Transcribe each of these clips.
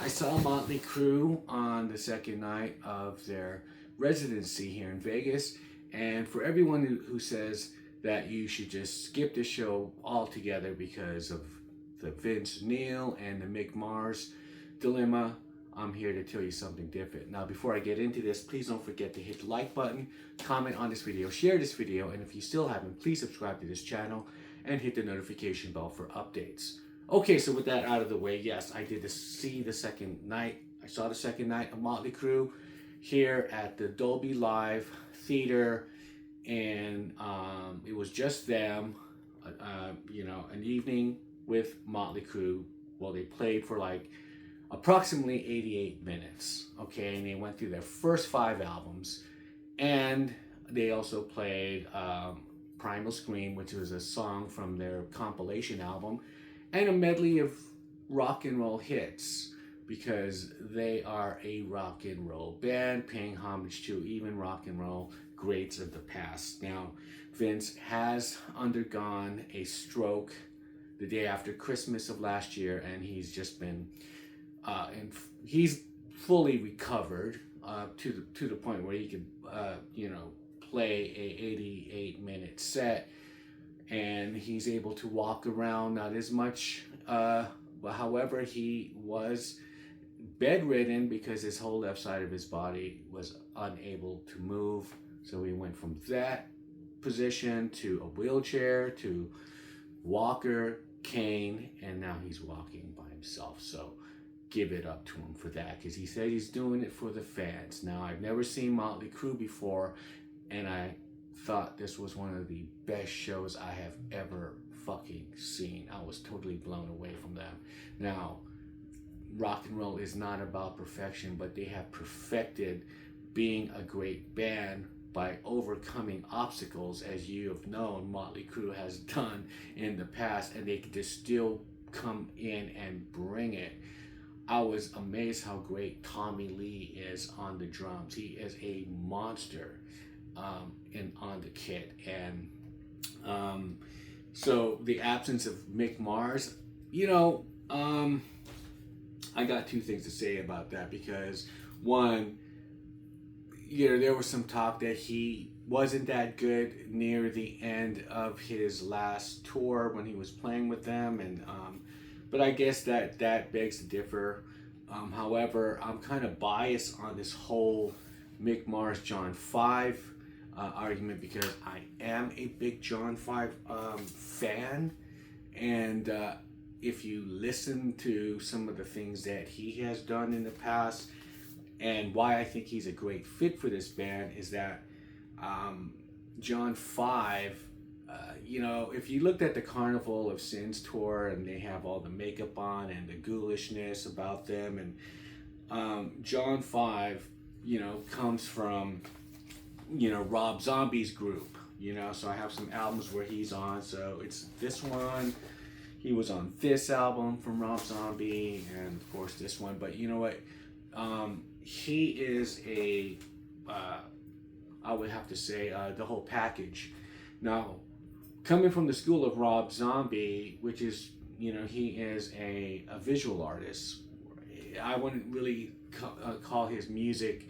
I saw Motley Crue on the second night of their residency here in Vegas. And for everyone who says that you should just skip the show altogether because of the Vince Neil and the Mick Mars dilemma, I'm here to tell you something different. Now, before I get into this, please don't forget to hit the like button, comment on this video, share this video, and if you still haven't, please subscribe to this channel and hit the notification bell for updates. Okay, so with that out of the way, yes, I did see the second night. I saw the second night of Motley Crue here at the Dolby Live Theater, and it was just them, an evening with Motley Crue. Well, they played for like approximately 88 minutes, okay, and they went through their first 5 albums, and they also played Primal Scream, which was a song from their compilation album, and a medley of rock and roll hits, because they are a rock and roll band paying homage to even rock and roll greats of the past. Now, Vince has undergone a stroke the day after Christmas of last year, and he's just been, and he's fully recovered to the point where he could, play a 88-minute set, and he's able to walk around, not as much, but however, he was bedridden because his whole left side of his body was unable to move. So he went from that position to a wheelchair to walker, cane, and now he's walking by himself. So give it up to him for that, because he said he's doing it for the fans. Now, I've never seen Motley Crue before, and I thought this was one of the best shows I have ever fucking seen. I was totally blown away from them. Now, rock and roll is not about perfection, but they have perfected being a great band by overcoming obstacles, as you have known Motley Crue has done in the past, and they could just still come in and bring it. I was amazed how great Tommy Lee is on the drums. He is a monster on the kit, and so the absence of Mick Mars, I got 2 things to say about that, because one, there was some talk that he wasn't that good near the end of his last tour when he was playing with them, and but I guess that begs to differ. However, I'm kind of biased on this whole Mick Mars John 5 argument, because I am a big John 5 fan, and if you listen to some of the things that he has done in the past, and why I think he's a great fit for this band, is that John 5, if you looked at the Carnival of Sins tour, and they have all the makeup on and the ghoulishness about them, and John 5, comes from, Rob Zombie's group, so I have some albums where he's on, so it's this one. He was on this album from Rob Zombie, and of course this one. But you know what? He is I would have to say, the whole package. Now, coming from the school of Rob Zombie, which is, he is a visual artist. I wouldn't really call his music,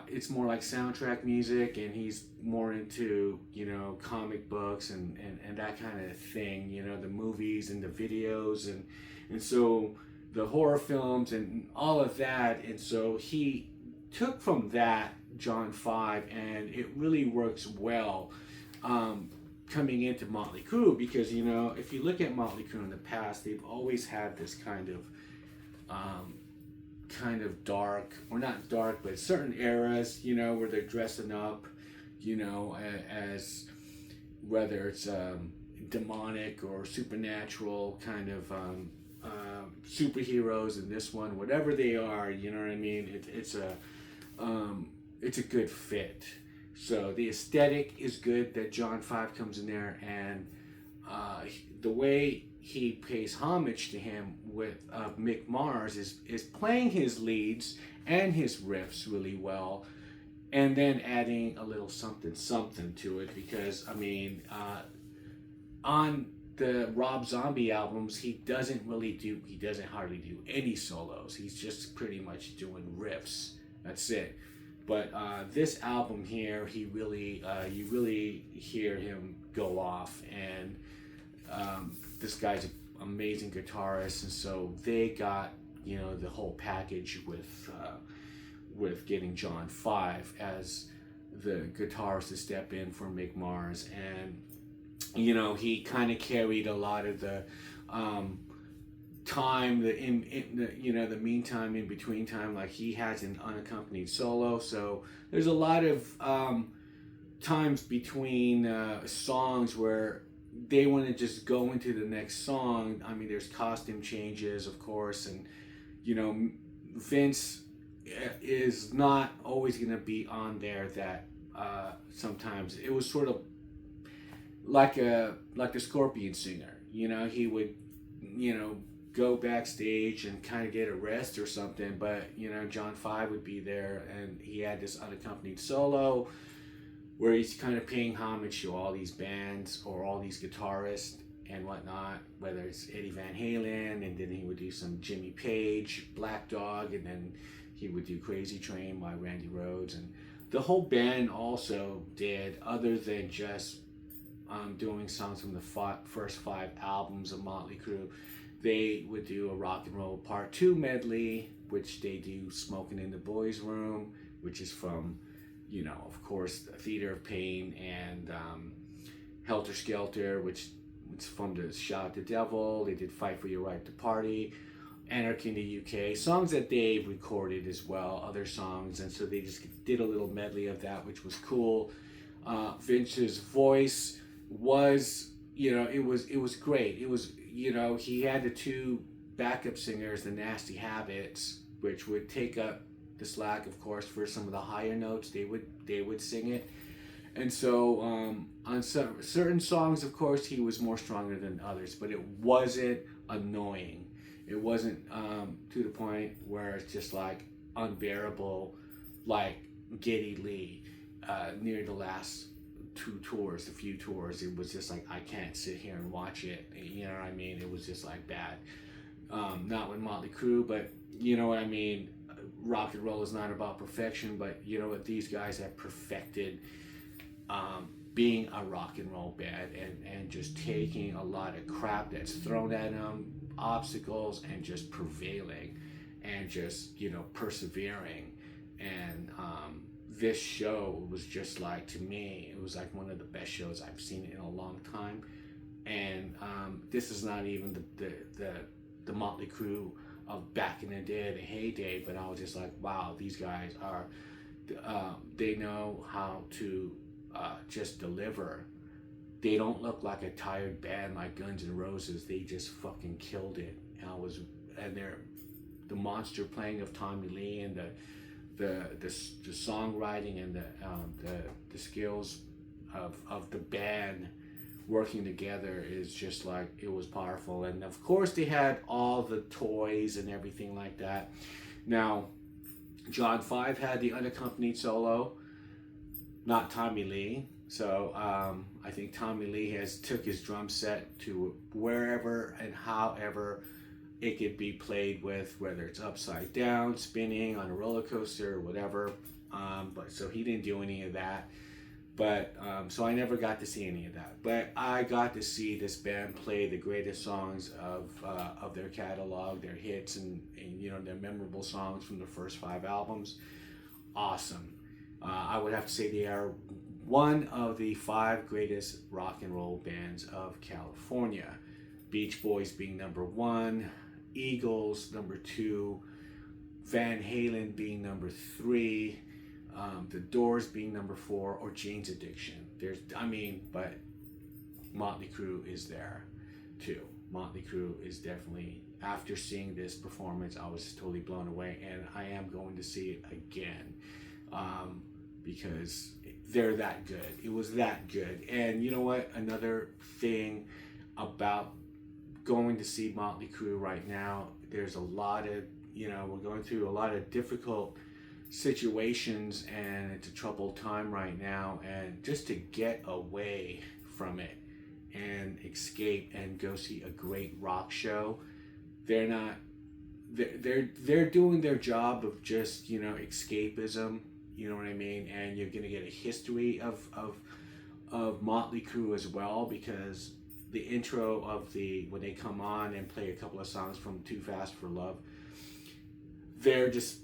it's more like soundtrack music, and he's more into, comic books and that kind of thing, the movies and the videos, and so the horror films and all of that. And so he took from that John 5, and it really works well coming into Motley Crue, because, if you look at Motley Crue in the past, they've always had this kind of dark, or not dark, but certain eras, where they're dressing up, as whether it's demonic or supernatural kind of superheroes. In this one, whatever they are, you know what I mean? It's a good fit. So the aesthetic is good that John 5 comes in there, and the way he pays homage to him with Mick Mars is playing his leads and his riffs really well, and then adding a little something to it, because on the Rob Zombie albums, he doesn't hardly do any solos. He's just pretty much doing riffs. That's it. But this album here, you really hear him go off, and this guy's an amazing guitarist, and so they got the whole package with getting John 5 as the guitarist to step in for Mick Mars, and he kind of carried a lot of the time, the meantime, in between time. Like, he has an unaccompanied solo, so there's a lot of times between songs where they want to just go into the next song. I mean, there's costume changes, of course, and Vince is not always going to be on there. That sometimes it was sort of like the Scorpion singer. He would go backstage and kind of get a rest or something, but John 5 would be there, and he had this unaccompanied solo where he's kind of paying homage to all these bands or all these guitarists and whatnot, whether it's Eddie Van Halen, and then he would do some Jimmy Page, Black Dog, and then he would do Crazy Train by Randy Rhoads. And the whole band also did, other than just doing songs from the first 5 albums of Motley Crue, they would do a rock and roll part 2 medley, which they do Smoking in the Boys Room, which is from, of course, Theater of Pain, and Helter Skelter, which is from the Shout at the Devil. They did Fight for Your Right to Party, Anarchy in the UK, songs that Dave recorded as well, other songs, and so they just did a little medley of that, which was cool. Vince's voice was, it was great. It was, he had the 2 backup singers, the Nasty Habits, which would take up the slack, of course, for some of the higher notes. They would sing it, and so on certain songs, of course, he was more stronger than others, but it wasn't annoying. It wasn't to the point where it's just like unbearable, like Geddy Lee near the last 2 tours, the few tours. It was just like, I can't sit here and watch it. You know what I mean? It was just like bad. Not with Motley Crue, but you know what I mean? Rock and roll is not about perfection, but you know what? These guys have perfected being a rock and roll band, and just taking a lot of crap that's thrown at them, obstacles, and just prevailing, and just persevering. And this show was just like, to me, it was like one of the best shows I've seen in a long time. And this is not even the Motley Crue of back in the day, the heyday, but I was just like, wow, these guys are, they know how to just deliver. They don't look like a tired band like Guns N' Roses. They just fucking killed it. And they're the monster playing of Tommy Lee, and the songwriting, and the skills of the band working together is just like, it was powerful. And of course they had all the toys and everything like that. Now, John 5 had the unaccompanied solo, not Tommy Lee. So I think Tommy Lee took his drum set to wherever and however it could be played with, whether it's upside down, spinning on a roller coaster, or whatever. But so he didn't do any of that. But so I never got to see any of that. But I got to see this band play the greatest songs of their catalog, their hits, and their memorable songs from the first 5 albums. Awesome. I would have to say they are one of the 5 greatest rock and roll bands of California. Beach Boys being number 1, Eagles number 2, Van Halen being number 3, The Doors being number 4, or Jane's Addiction. But Motley Crue is there too. Motley Crue is definitely, after seeing this performance, I was totally blown away, and I am going to see it again because they're that good. It was that good. And you know what? Another thing about going to see Motley Crue right now, there's a lot of, we're going through a lot of difficult situations, and it's a troubled time right now, and just to get away from it and escape and go see a great rock show. They're not. They're doing their job of just, you know, escapism. You know what I mean? And you're gonna get a history of Motley Crue as well, because the intro of the when they come on and play a couple of songs from Too Fast for Love, they're just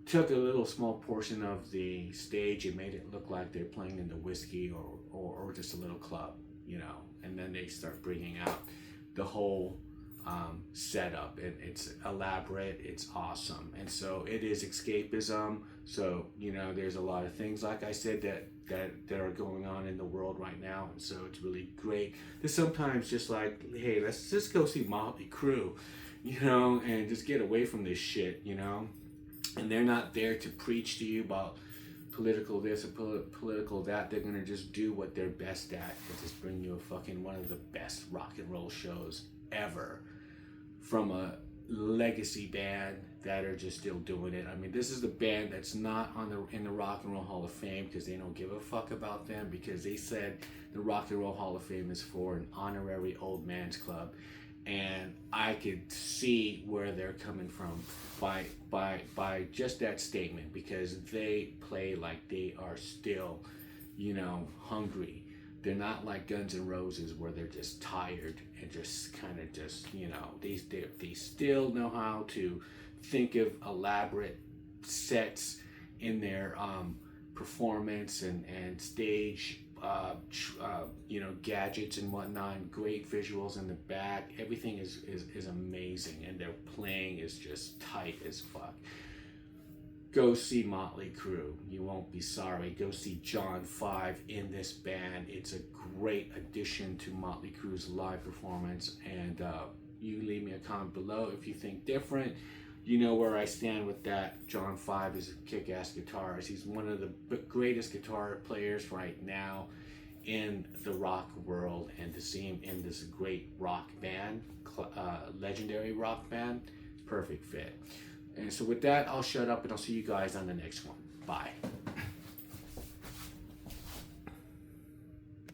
took a little small portion of the stage and made it look like they're playing in the whiskey or just a little club, you know, and then they start bringing out the whole setup, and it's elaborate, it's awesome. And so it is escapism. So, you know, there's a lot of things, like I said, that are going on in the world right now, and so it's really great to sometimes just like, hey, let's just go see Motley Crue, you know, and just get away from this shit, you know. And they're not there to preach to you about political this or political that. They're gonna just do what they're best at, and just bring you a fucking one of the best rock and roll shows ever from a legacy band that are just still doing it. I mean, this is the band that's not in the Rock and Roll Hall of Fame because they don't give a fuck about them, because they said the Rock and Roll Hall of Fame is for an honorary old man's club. And I could see where they're coming from by just that statement, because they play like they are still, you know, hungry. They're not like Guns N' Roses where they're just tired and just kind of just, you know, they still know how to think of elaborate sets in their performance and stage, you know, gadgets and whatnot, and great visuals in the back. Everything is amazing, and their playing is just tight as fuck. Go see Motley Crue. You won't be sorry. Go see John 5 in this band. It's a great addition to Motley Crue's live performance. And you leave me a comment below if you think different. You know where I stand with that. John 5 is a kick-ass guitarist. He's one of the greatest guitar players right now in the rock world. And to see him in this great rock band, legendary rock band, perfect fit. And so with that, I'll shut up and I'll see you guys on the next one. Bye.